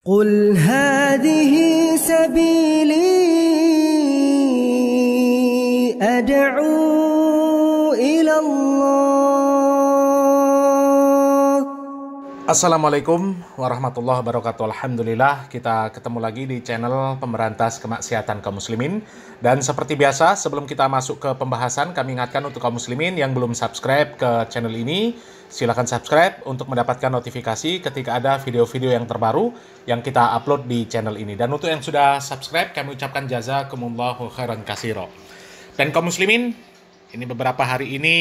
قل هذه سبيلي أدعو إلى الله. Assalamualaikum warahmatullahi wabarakatuh. Alhamdulillah kita ketemu lagi di channel Pemberantas Kemaksiatan Kaum Muslimin. Dan seperti biasa sebelum kita masuk ke pembahasan, kami ingatkan untuk kaum muslimin yang belum subscribe ke channel ini, silakan subscribe untuk mendapatkan notifikasi ketika ada video-video yang terbaru yang kita upload di channel ini. Dan untuk yang sudah subscribe, kami ucapkan jazakumullahu khairan katsira. Dan kaum muslimin, ini beberapa hari ini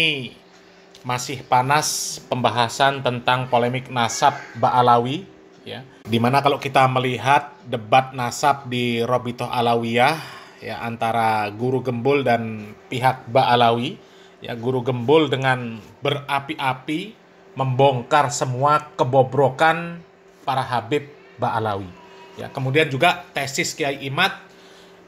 masih panas pembahasan tentang polemik nasab Ba'alawi, ya. Dimana kalau kita melihat debat nasab di Robitoh Alawiyah, ya, antara Guru Gembul dan pihak Ba'alawi, ya, Guru Gembul dengan berapi-api membongkar semua kebobrokan para Habib Ba'alawi, ya. Kemudian juga tesis Kiai Imad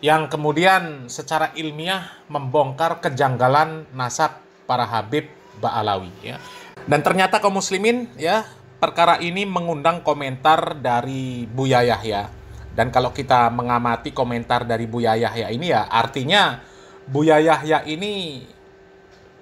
yang kemudian secara ilmiah membongkar kejanggalan nasab para Habib Ba'alawi, ya. Dan ternyata kaum muslimin, ya, perkara ini mengundang komentar dari Buya Yahya. Dan kalau kita mengamati komentar dari Buya Yahya ini, ya, artinya Buya Yahya ini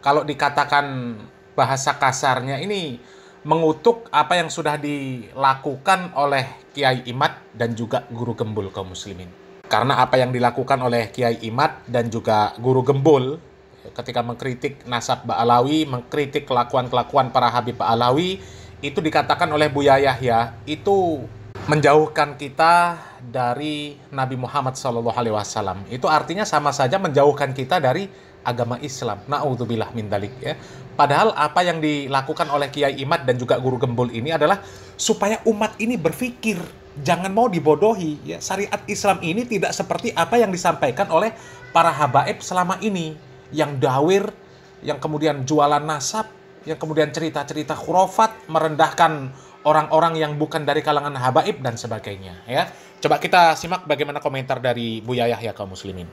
kalau dikatakan bahasa kasarnya ini mengutuk apa yang sudah dilakukan oleh Kiai Imad dan juga Guru Gembul kaum muslimin. Karena apa yang dilakukan oleh Kiai Imad dan juga Guru Gembul ketika mengkritik nasab Ba'alawi, mengkritik kelakuan-kelakuan para Habib Ba'alawi, itu dikatakan oleh Buya Yahya itu menjauhkan kita dari Nabi Muhammad SAW. Itu artinya sama saja menjauhkan kita dari agama Islam. Na'udzubillah min dzalik, ya. Padahal apa yang dilakukan oleh Kiai Imad dan juga Guru Gembul ini adalah supaya umat ini berpikir, jangan mau dibodohi, ya. Syariat Islam ini tidak seperti apa yang disampaikan oleh para habaib selama ini, yang dawir, yang kemudian jualan nasab, yang kemudian cerita-cerita khurafat, merendahkan orang-orang yang bukan dari kalangan habaib dan sebagainya, ya. Coba kita simak bagaimana komentar dari Buya Yahya kaum muslimin.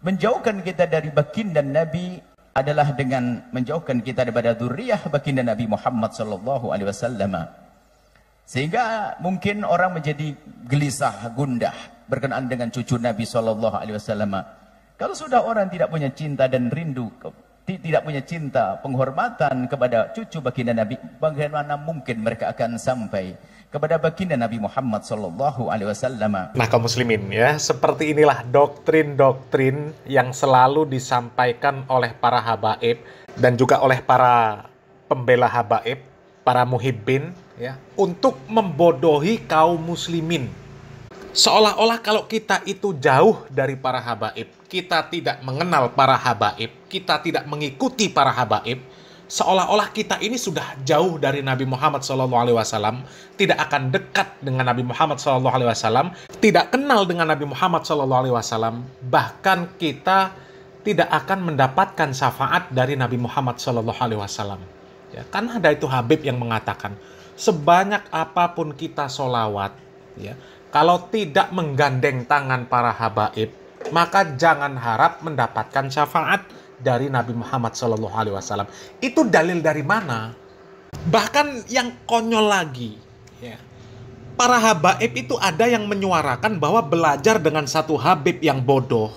Menjauhkan kita dari baginda Nabi adalah dengan menjauhkan kita daripada dzurriyyah baginda Nabi Muhammad sallallahu alaihi wasallam. Sehingga mungkin orang menjadi gelisah, gundah berkenaan dengan cucu Nabi sallallahu alaihi wasallam. Kalau sudah orang tidak punya cinta dan rindu, tidak punya cinta, penghormatan kepada cucu baginda Nabi, bagaimana mungkin mereka akan sampai kepada baginda Nabi Muhammad sallallahu alaihi wasallam. Nah, kaum muslimin, ya, seperti inilah doktrin-doktrin yang selalu disampaikan oleh para habaib dan juga oleh para pembela habaib, para muhibbin, ya, untuk membodohi kaum muslimin. Seolah-olah kalau kita itu jauh dari para habaib, kita tidak mengenal para habaib, kita tidak mengikuti para habaib, seolah-olah kita ini sudah jauh dari Nabi Muhammad SAW, tidak akan dekat dengan Nabi Muhammad SAW, tidak kenal dengan Nabi Muhammad SAW, bahkan kita tidak akan mendapatkan syafaat dari Nabi Muhammad SAW. Ya, karena ada itu Habib yang mengatakan, sebanyak apapun kita sholawat, ya, kalau tidak menggandeng tangan para habaib, maka jangan harap mendapatkan syafaat dari Nabi Muhammad SAW. Itu dalil dari mana? Bahkan yang konyol lagi, ya, para habaib itu ada yang menyuarakan bahwa belajar dengan satu habib yang bodoh,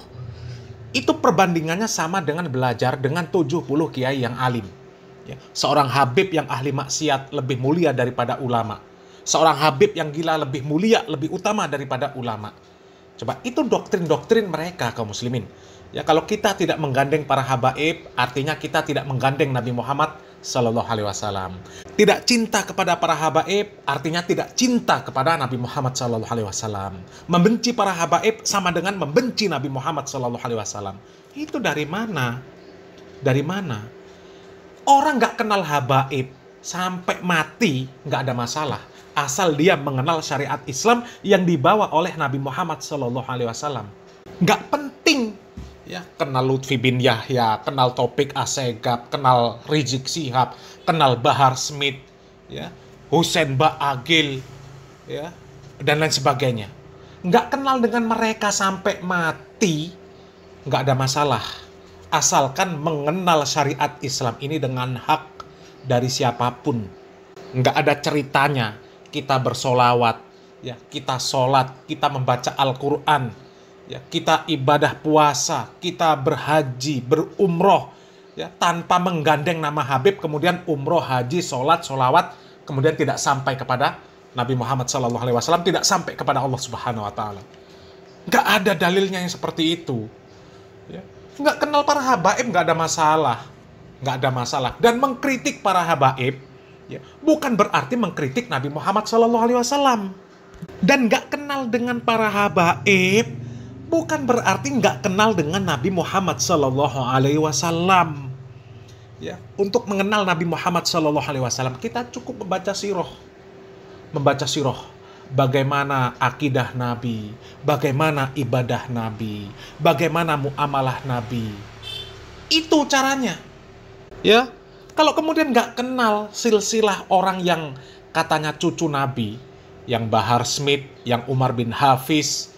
itu perbandingannya sama dengan belajar dengan 70 kiai yang alim. Ya, seorang habib yang ahli maksiat lebih mulia daripada ulama. Seorang habib yang gila lebih mulia, lebih utama daripada ulama. Coba, itu doktrin-doktrin mereka kaum muslimin. Ya, kalau kita tidak menggandeng para habaib, artinya kita tidak menggandeng Nabi Muhammad sallallahu alaihi wasallam. Tidak cinta kepada para habaib, artinya tidak cinta kepada Nabi Muhammad sallallahu alaihi wasallam. Membenci para habaib sama dengan membenci Nabi Muhammad sallallahu alaihi wasallam. Itu dari mana? Dari mana? Orang nggak kenal habaib sampai mati nggak ada masalah, asal dia mengenal syariat Islam yang dibawa oleh Nabi Muhammad SAW. Nggak penting, ya, kenal Lutfi bin Yahya, kenal Topik Assegaf, kenal Rizik Syihab, kenal Bahar Smith, ya, Husain Ba'agil, ya, dan lain sebagainya. Nggak kenal dengan mereka sampai mati, nggak ada masalah, asalkan mengenal syariat Islam ini dengan hak dari siapapun. Nggak ada ceritanya kita bersolawat, ya, kita sholat, kita membaca Al-Quran, ya, kita ibadah puasa, kita berhaji, berumroh, ya, tanpa menggandeng nama Habib, kemudian umroh, haji, sholat, sholawat, kemudian tidak sampai kepada Nabi Muhammad SAW, tidak sampai kepada Allah Subhanahu Wa Taala. Nggak ada dalilnya yang seperti itu. Ya. Nggak kenal para habaib, nggak ada masalah. Nggak ada masalah. Dan mengkritik para habaib, ya, bukan berarti mengkritik Nabi Muhammad SAW. Dan nggak kenal dengan para habaib, bukan berarti nggak kenal dengan Nabi Muhammad SAW. Ya, untuk mengenal Nabi Muhammad SAW, kita cukup membaca sirah. Membaca sirah. Bagaimana akidah Nabi, bagaimana ibadah Nabi, bagaimana muamalah Nabi. Itu caranya. Ya, kalau kemudian nggak kenal silsilah orang yang katanya cucu Nabi, yang Bahar Smith, yang Umar bin Hafiz,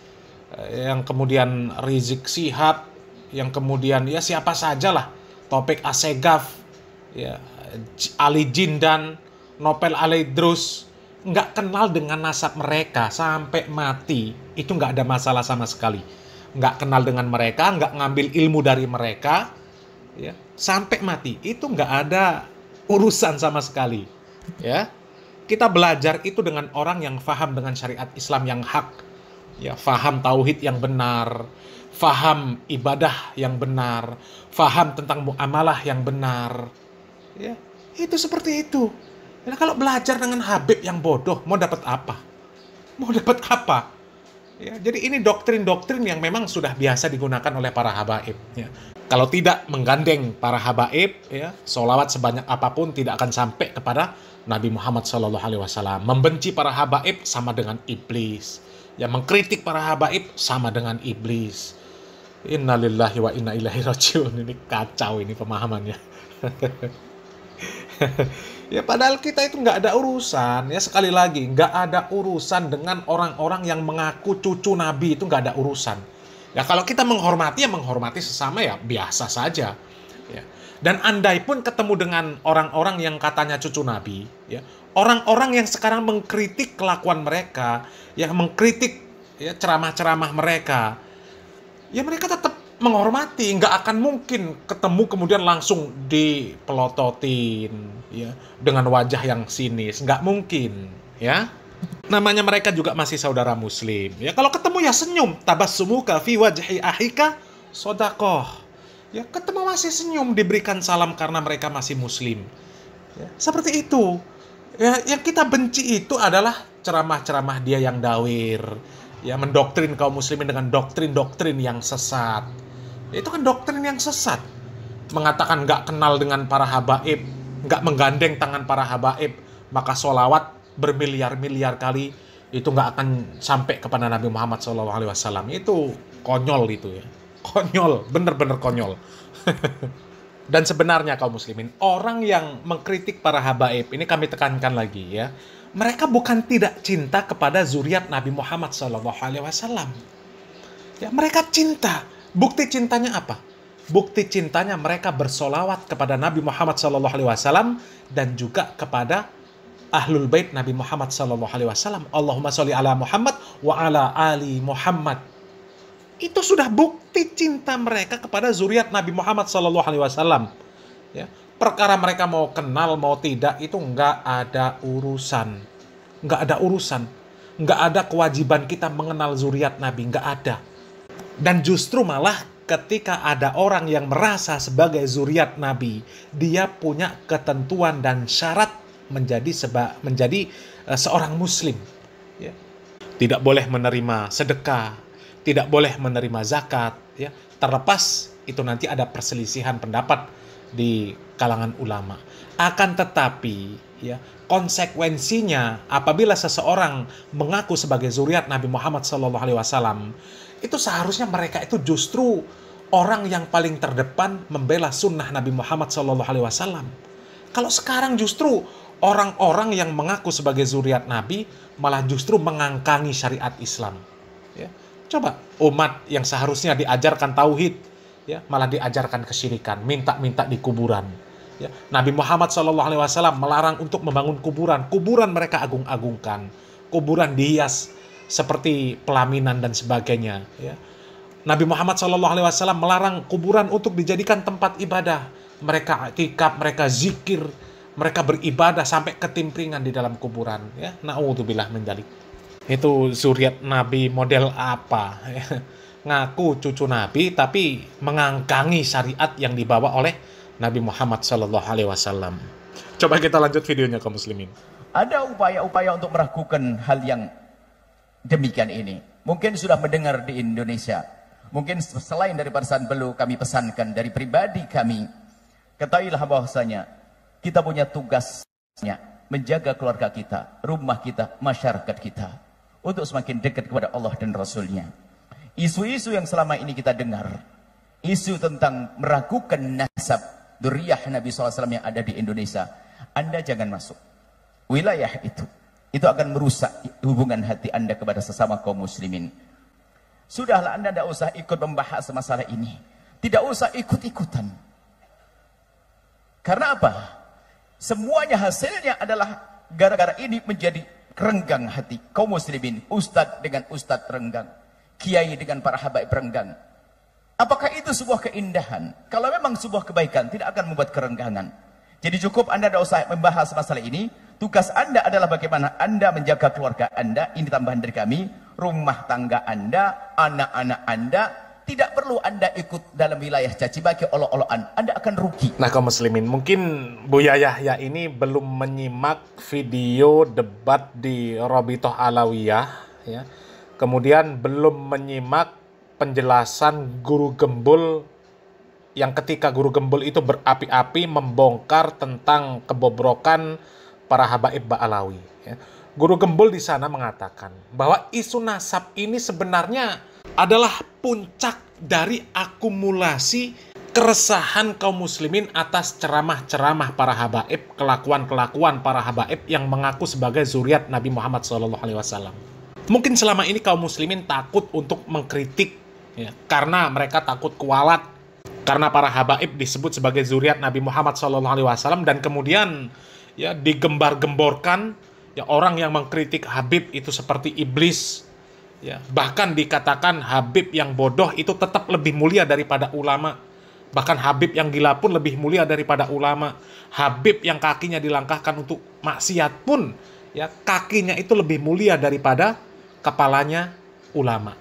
yang kemudian Rizik Syihab, yang kemudian ya siapa sajalah, Taufik Assegaf, ya, Ali Jindan, Nopel Alaidrus, nggak kenal dengan nasab mereka sampai mati, itu nggak ada masalah sama sekali. Nggak kenal dengan mereka, nggak ngambil ilmu dari mereka, ya, sampai mati, itu nggak ada urusan sama sekali. Ya, kita belajar itu dengan orang yang faham dengan syariat Islam yang hak, ya, faham tauhid yang benar, faham ibadah yang benar, faham tentang muamalah yang benar. Ya, itu seperti itu. Nah, kalau belajar dengan Habib yang bodoh, mau dapat apa? Mau dapat apa? Ya, jadi ini doktrin-doktrin yang memang sudah biasa digunakan oleh para habaib. Ya. Kalau tidak menggandeng para habaib, ya, sholawat sebanyak apapun tidak akan sampai kepada Nabi Muhammad SAW. Membenci para habaib sama dengan iblis. Ya, mengkritik para habaib sama dengan iblis. Innalillahi wa inna ilaihi rajiun. Ini kacau ini pemahamannya. Ya, padahal kita itu nggak ada urusan. Ya, sekali lagi, nggak ada urusan dengan orang-orang yang mengaku cucu Nabi, itu nggak ada urusan. Ya, kalau kita menghormati, ya menghormati sesama, ya biasa saja. Ya. Dan andai pun ketemu dengan orang-orang yang katanya cucu Nabi, ya, orang-orang yang sekarang mengkritik kelakuan mereka, yang mengkritik, ya, ceramah-ceramah mereka, ya mereka tetap menghormati. Nggak akan mungkin ketemu kemudian langsung dipelototin, ya, dengan wajah yang sinis. Nggak mungkin, ya. Namanya mereka juga masih saudara muslim. Ya, kalau ketemu ya senyum. Tabassumuka fi wajhi ahika sodakoh. Ya, ketemu masih senyum, diberikan salam karena mereka masih muslim. Ya, seperti itu. Ya, yang kita benci itu adalah ceramah-ceramah dia yang dawir. Ya, mendoktrin kaum muslimin dengan doktrin-doktrin yang sesat. Itu kan doktrin yang sesat. Mengatakan nggak kenal dengan para habaib, nggak menggandeng tangan para habaib, maka sholawat bermiliar-miliar kali itu nggak akan sampai kepada Nabi Muhammad SAW. Itu konyol itu, ya. Konyol, bener-bener konyol. Dan sebenarnya kaum muslimin, orang yang mengkritik para habaib, ini kami tekankan lagi, ya, mereka bukan tidak cinta kepada zuriat Nabi Muhammad SAW. Ya, mereka cinta. Bukti cintanya apa? Bukti cintanya mereka bersolawat kepada Nabi Muhammad SAW dan juga kepada Ahlul Bait Nabi Muhammad SAW. Allahumma sholli ala Muhammad wa ala ali Muhammad. Itu sudah bukti cinta mereka kepada zuriat Nabi Muhammad SAW. Ya, perkara mereka mau kenal mau tidak itu nggak ada urusan, nggak ada urusan, nggak ada kewajiban kita mengenal zuriat Nabi, nggak ada. Dan justru malah ketika ada orang yang merasa sebagai zuriat Nabi, dia punya ketentuan dan syarat menjadi seorang muslim. Ya. Tidak boleh menerima sedekah, tidak boleh menerima zakat. Ya. Terlepas itu nanti ada perselisihan pendapat di kalangan ulama. Akan tetapi, ya, konsekuensinya apabila seseorang mengaku sebagai zuriat Nabi Muhammad SAW, itu seharusnya mereka itu justru orang yang paling terdepan membela sunnah Nabi Muhammad SAW. Kalau sekarang justru orang-orang yang mengaku sebagai zuriat Nabi malah justru mengangkangi syariat Islam. Ya. Coba umat yang seharusnya diajarkan tauhid, ya, malah diajarkan kesyirikan, minta-minta di kuburan. Ya. Nabi Muhammad SAW melarang untuk membangun kuburan. Kuburan mereka agung-agungkan. kuburan dihias seperti pelaminan dan sebagainya. Ya. Nabi Muhammad SAW melarang kuburan untuk dijadikan tempat ibadah. Mereka i'tikaf, mereka zikir, mereka beribadah sampai ketimpringan di dalam kuburan. Ya, na'udzubillah min dzalik. Itu zuriat Nabi model apa? Ya. Ngaku cucu Nabi tapi mengangkangi syariat yang dibawa oleh Nabi Muhammad SAW. Coba kita lanjut videonya kaum muslimin. Ada upaya-upaya untuk meragukan hal yang demikian ini. Mungkin sudah mendengar di Indonesia. Mungkin selain dari pesan belu kami pesankan dari pribadi kami. Ketahuilah bahwasanya kita punya tugasnya menjaga keluarga kita, rumah kita, masyarakat kita untuk semakin dekat kepada Allah dan Rasulnya. Isu-isu yang selama ini kita dengar, isu tentang meragukan nasab dzurriyyah Nabi SAW yang ada di Indonesia, Anda jangan masuk wilayah itu. Itu akan merusak hubungan hati Anda kepada sesama kaum muslimin. Sudahlah, Anda tidak usah ikut membahas masalah ini. Tidak usah ikut-ikutan. Karena apa? Semuanya hasilnya adalah gara-gara ini menjadi renggang hati kaum muslimin. Ustadz dengan ustadz renggang, kiai dengan para habaib renggang. Apakah itu sebuah keindahan? Kalau memang sebuah kebaikan, tidak akan membuat kerenggangan. Jadi cukup Anda tidak usah membahas masalah ini. Tugas Anda adalah bagaimana Anda menjaga keluarga Anda. Ini tambahan dari kami. Rumah tangga Anda, anak-anak Anda. Tidak perlu Anda ikut dalam wilayah caci maki, olok-olokan. Anda akan rugi. Nah kaum muslimin, mungkin Buya Yahya ini belum menyimak video debat di Robitoh Alawiyah, ya. Kemudian belum menyimak penjelasan Guru Gembul yang ketika Guru Gembul itu berapi-api membongkar tentang kebobrokan para habaib Ba'alawi. Ya. Guru Gembul di sana mengatakan bahwa isu nasab ini sebenarnya adalah puncak dari akumulasi keresahan kaum muslimin atas ceramah-ceramah para habaib, kelakuan-kelakuan para habaib yang mengaku sebagai zuriat Nabi Muhammad SAW. Mungkin selama ini kaum muslimin takut untuk mengkritik, ya, karena mereka takut kualat, karena para habaib disebut sebagai zuriat Nabi Muhammad SAW dan kemudian ya digembar-gemborkan, ya, orang yang mengkritik Habib itu seperti iblis. Ya, bahkan dikatakan Habib yang bodoh itu tetap lebih mulia daripada ulama. Bahkan Habib yang gila pun lebih mulia daripada ulama. Habib yang kakinya dilangkahkan untuk maksiat pun, ya, kakinya itu lebih mulia daripada kepalanya ulama.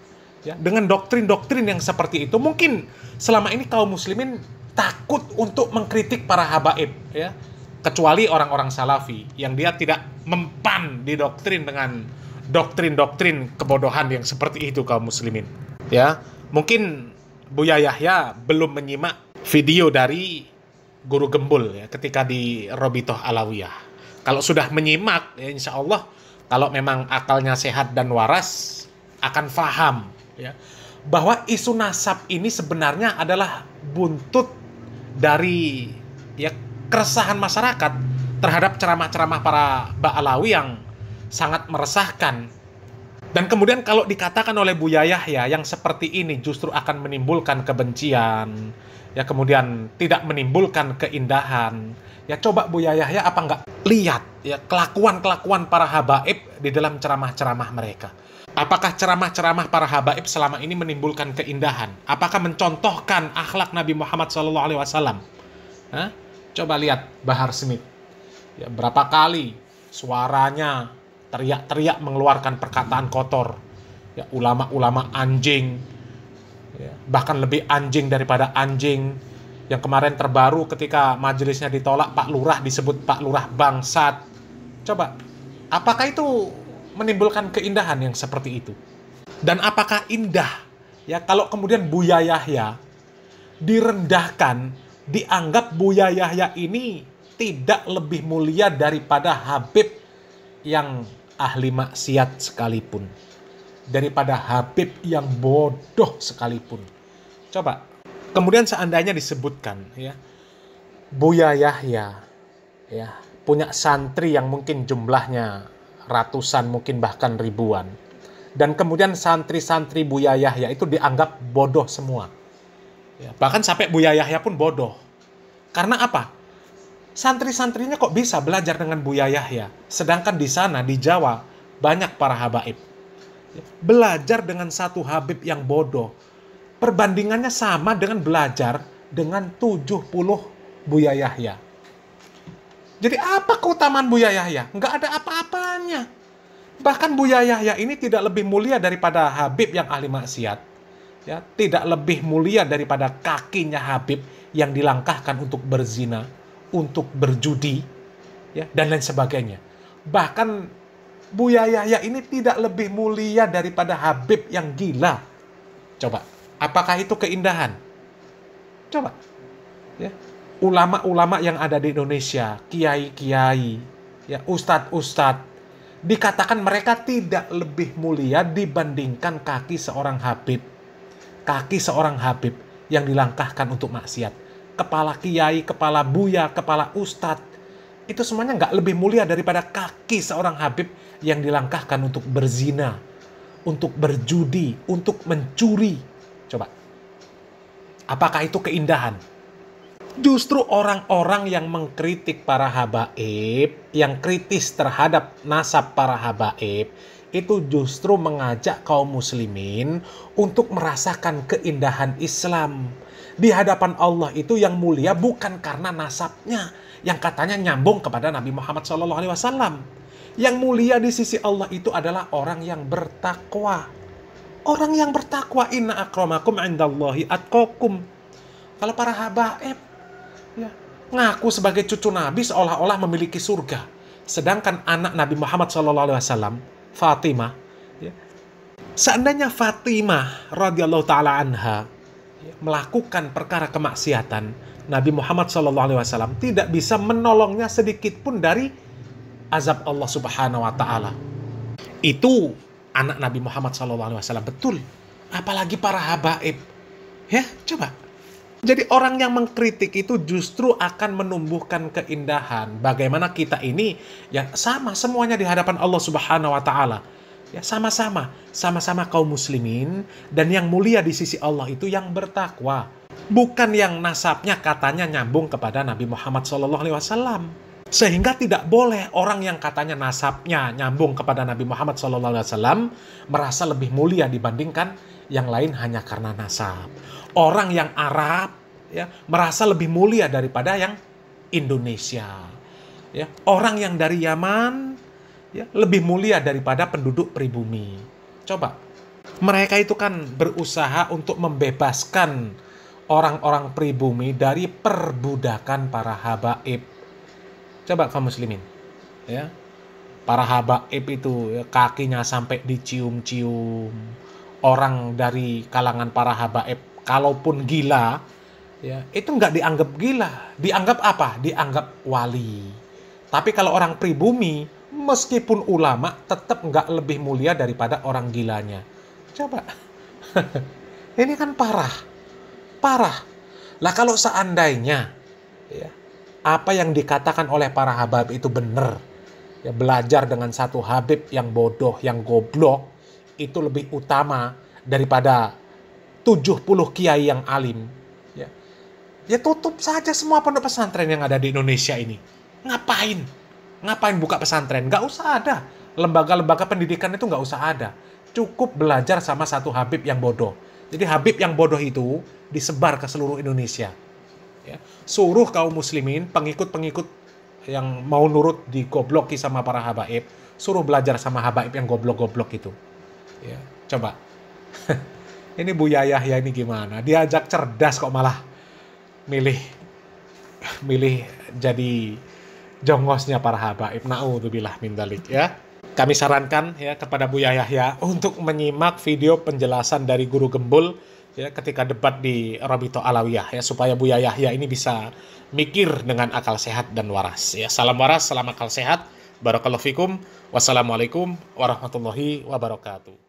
Ya, dengan doktrin-doktrin yang seperti itu, mungkin selama ini kaum muslimin takut untuk mengkritik para habaib, ya. Kecuali orang-orang salafi yang dia tidak mempan didoktrin dengan doktrin-doktrin kebodohan yang seperti itu kaum muslimin. Ya, mungkin Buya Yahya belum menyimak video dari Guru Gembul, ya, ketika di Robitoh Alawiyah. Kalau sudah menyimak, ya, insya Allah kalau memang akalnya sehat dan waras akan faham, ya, bahwa isu nasab ini sebenarnya adalah buntut dari, ya, keresahan masyarakat terhadap ceramah-ceramah para Ba'alawi yang sangat meresahkan. Dan kemudian kalau dikatakan oleh Buya Yahya yang seperti ini justru akan menimbulkan kebencian, ya, kemudian tidak menimbulkan keindahan. Ya, coba Buya Yahya apa nggak lihat, ya, kelakuan-kelakuan para habaib di dalam ceramah-ceramah mereka. Apakah ceramah-ceramah para habaib selama ini menimbulkan keindahan? Apakah mencontohkan akhlak Nabi Muhammad SAW? Coba lihat Bahar Smith. Ya, berapa kali suaranya teriak-teriak mengeluarkan perkataan kotor. Ya, ulama-ulama anjing. Ya, bahkan lebih anjing daripada anjing. Yang kemarin terbaru ketika majelisnya ditolak, Pak Lurah disebut Pak Lurah bangsat. Coba, apakah itu menimbulkan keindahan yang seperti itu? Dan apakah indah, ya, kalau kemudian Buya Yahya direndahkan, dianggap Buya Yahya ini tidak lebih mulia daripada Habib yang ahli maksiat sekalipun, daripada Habib yang bodoh sekalipun. Coba, kemudian seandainya disebutkan, ya, Buya Yahya, ya, punya santri yang mungkin jumlahnya ratusan, mungkin bahkan ribuan, dan kemudian santri-santri Buya Yahya itu dianggap bodoh semua. Ya, bahkan sampai Buya Yahya pun bodoh. Karena apa? Santri-santrinya kok bisa belajar dengan Buya Yahya, sedangkan di sana, di Jawa, banyak para habaib. Belajar dengan satu habib yang bodoh, perbandingannya sama dengan belajar dengan 70 Buya Yahya. Jadi apa keutamaan Buya Yahya? Nggak ada apa-apanya. Bahkan Buya Yahya ini tidak lebih mulia daripada Habib yang ahli maksiat. Ya, tidak lebih mulia daripada kakinya Habib yang dilangkahkan untuk berzina, untuk berjudi, ya, dan lain sebagainya. Bahkan Buya Yahya ini tidak lebih mulia daripada Habib yang gila. Coba, apakah itu keindahan? Coba, ya. Ulama-ulama yang ada di Indonesia, kiai-kiai, ya, ustadz-ustadz, dikatakan mereka tidak lebih mulia dibandingkan kaki seorang Habib. Kaki seorang Habib yang dilangkahkan untuk maksiat. Kepala kiai, kepala buya, kepala ustadz, itu semuanya nggak lebih mulia daripada kaki seorang Habib yang dilangkahkan untuk berzina, untuk berjudi, untuk mencuri. Coba, apakah itu keindahan? Justru orang-orang yang mengkritik para habaib, yang kritis terhadap nasab para habaib, itu justru mengajak kaum muslimin untuk merasakan keindahan Islam. Di hadapan Allah itu yang mulia bukan karena nasabnya, yang katanya nyambung kepada Nabi Muhammad SAW. Yang mulia di sisi Allah itu adalah orang yang bertakwa. Orang yang bertakwa, inna akramakum indallahi atqakum. Kalau para habaib, ya, ngaku sebagai cucu Nabi seolah-olah memiliki surga. Sedangkan anak Nabi Muhammad SAW, Fatimah, ya, seandainya Fatimah radhiyallahu ta'ala anha, ya, melakukan perkara kemaksiatan, Nabi Muhammad SAW tidak bisa menolongnya sedikit pun dari azab Allah Subhanahu wa Ta'ala. Itu anak Nabi Muhammad SAW, betul. Apalagi para habaib. Ya, coba. Jadi orang yang mengkritik itu justru akan menumbuhkan keindahan. Bagaimana kita ini ya sama semuanya di hadapan Allah Subhanahu wa Ta'ala. Ya, sama-sama kaum muslimin, dan yang mulia di sisi Allah itu yang bertakwa. Bukan yang nasabnya katanya nyambung kepada Nabi Muhammad SAW. Sehingga tidak boleh orang yang katanya nasabnya nyambung kepada Nabi Muhammad SAW merasa lebih mulia dibandingkan yang lain hanya karena nasab. Orang yang Arab ya merasa lebih mulia daripada yang Indonesia. Ya, orang yang dari Yaman ya lebih mulia daripada penduduk pribumi. Coba, mereka itu kan berusaha untuk membebaskan orang-orang pribumi dari perbudakan para habaib. Coba kaum muslimin, ya, para habaib itu ya, kakinya sampai dicium-cium. Orang dari kalangan para habaib, kalaupun gila, ya, itu nggak dianggap gila. Dianggap apa? Dianggap wali. Tapi kalau orang pribumi, meskipun ulama, tetap nggak lebih mulia daripada orang gilanya. Coba, ini kan parah. Lah kalau seandainya, ya, apa yang dikatakan oleh para habaib itu benar, ya, belajar dengan satu habib yang bodoh, yang goblok, itu lebih utama daripada 70 kiai yang alim. Ya, ya tutup saja semua pondok pesantren yang ada di Indonesia ini. Ngapain buka pesantren? Nggak usah ada. Lembaga-lembaga pendidikan itu nggak usah ada. Cukup belajar sama satu habib yang bodoh. Jadi habib yang bodoh itu disebar ke seluruh Indonesia. Ya, suruh kaum muslimin, pengikut-pengikut yang mau nurut digobloki sama para habaib, suruh belajar sama habaib yang goblok-goblok itu. Ya, coba. Ini Buya Yahya ini gimana? Diajak cerdas kok malah milih jadi jongosnya para habaib. Na'udzubillah min dzalik, ya. Kami sarankan ya kepada Buya Yahya untuk menyimak video penjelasan dari Guru Gembul ya ketika debat di Rabithah Alawiyah ya, supaya Buya Yahya ini bisa mikir dengan akal sehat dan waras ya. Salam waras, salam akal sehat. Barakallahu fikum. Wassalamualaikum warahmatullahi wabarakatuh.